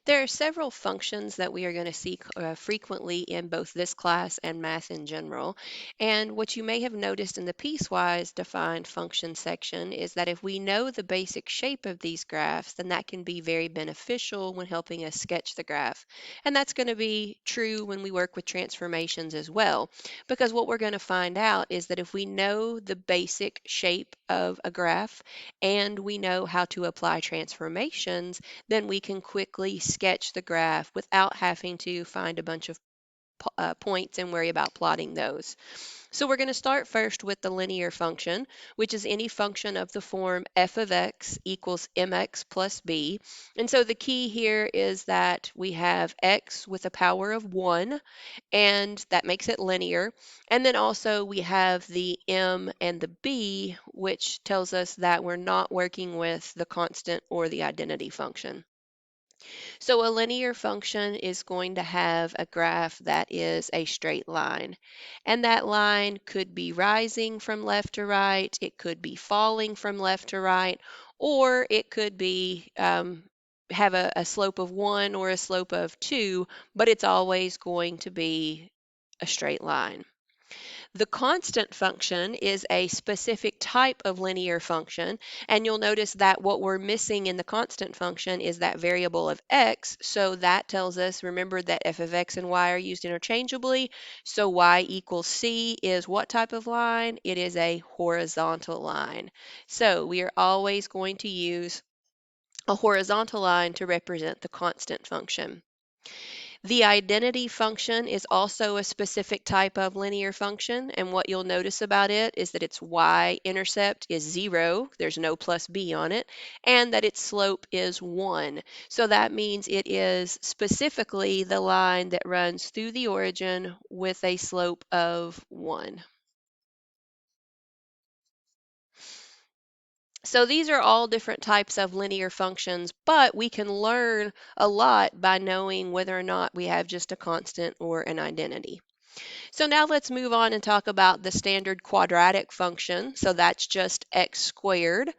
There are several functions that we are going to see frequently in both this class and math in general. And what you may have noticed in the piecewise defined function section is that if we know the basic shape of these graphs, then that can be very beneficial when helping us sketch the graph. And that's going to be true when we work with transformations as well, because what we're going to find out is that if we know the basic shape of a graph and we know how to apply transformations, then we can quickly sketch the graph without having to find a bunch of points and worry about plotting those. So we're going to start first with the linear function, which is any function of the form f of x equals mx plus b. And so the key here is that we have x with a power of 1, and that makes it linear. And then also we have the m and the b, which tells us that we're not working with the constant or the identity function. So a linear function is going to have a graph that is a straight line. And that line could be rising from left to right, it could be falling from left to right, or it could be have a slope of 1 or a slope of 2, but it's always going to be a straight line. The constant function is a specific type of linear function, and you'll notice that what we're missing in the constant function is that variable of x, so that tells us, remember that f of x and y are used interchangeably, so y equals c is what type of line? It is a horizontal line. So we are always going to use a horizontal line to represent the constant function. The identity function is also a specific type of linear function, and what you'll notice about it is that its y-intercept is 0, there's no plus b on it, and that its slope is 1. So that means it is specifically the line that runs through the origin with a slope of 1. So these are all different types of linear functions, but we can learn a lot by knowing whether or not we have just a constant or an identity. So now let's move on and talk about the standard quadratic function. So that's just x squared.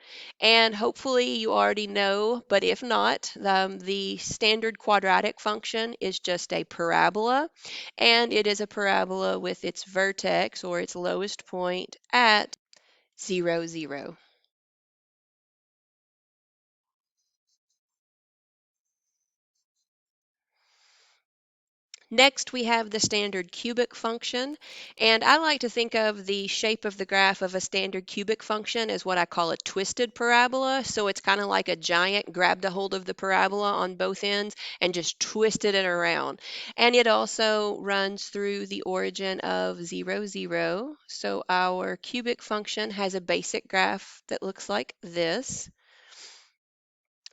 And hopefully you already know, but if not, the standard quadratic function is just a parabola. And it is a parabola with its vertex or its lowest point at 0, 0. Next, we have the standard cubic function, and I like to think of the shape of the graph of a standard cubic function as what I call a twisted parabola. So it's kind of like a giant grabbed a hold of the parabola on both ends and just twisted it around. And it also runs through the origin of 0, 0. So our cubic function has a basic graph that looks like this.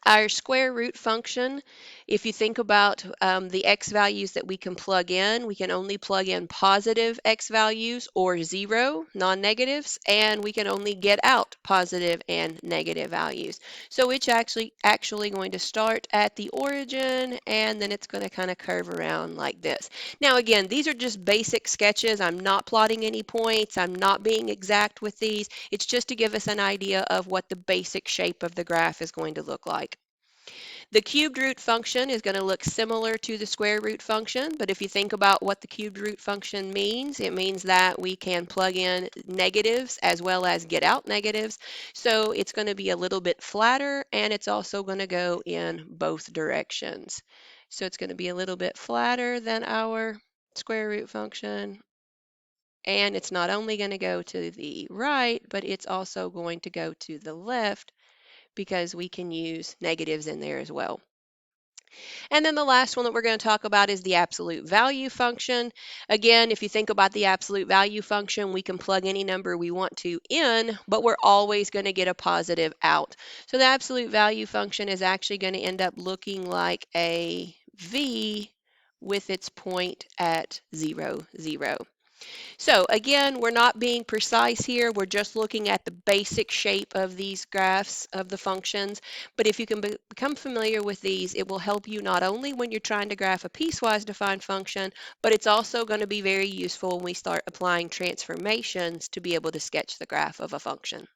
Our square root function, if you think about the x values that we can plug in, we can only plug in positive x values or 0, non-negatives, and we can only get out positive and negative values. So it's actually going to start at the origin, and then it's going to kind of curve around like this. Now again, these are just basic sketches. I'm not plotting any points. I'm not being exact with these. It's just to give us an idea of what the basic shape of the graph is going to look like. The cubed root function is going to look similar to the square root function, but if you think about what the cubed root function means, it means that we can plug in negatives as well as get out negatives. So it's going to be a little bit flatter, and it's also going to go in both directions. So it's going to be a little bit flatter than our square root function, and it's not only going to go to the right, but it's also going to go to the left because we can use negatives in there as well. And then the last one that we're going to talk about is the absolute value function. Again, if you think about the absolute value function, we can plug any number we want to in, but we're always going to get a positive out. So the absolute value function is actually going to end up looking like a V with its point at 0, 0. So again, we're not being precise here. We're just looking at the basic shape of these graphs of the functions. But if you can become familiar with these, it will help you not only when you're trying to graph a piecewise defined function, but it's also going to be very useful when we start applying transformations to be able to sketch the graph of a function.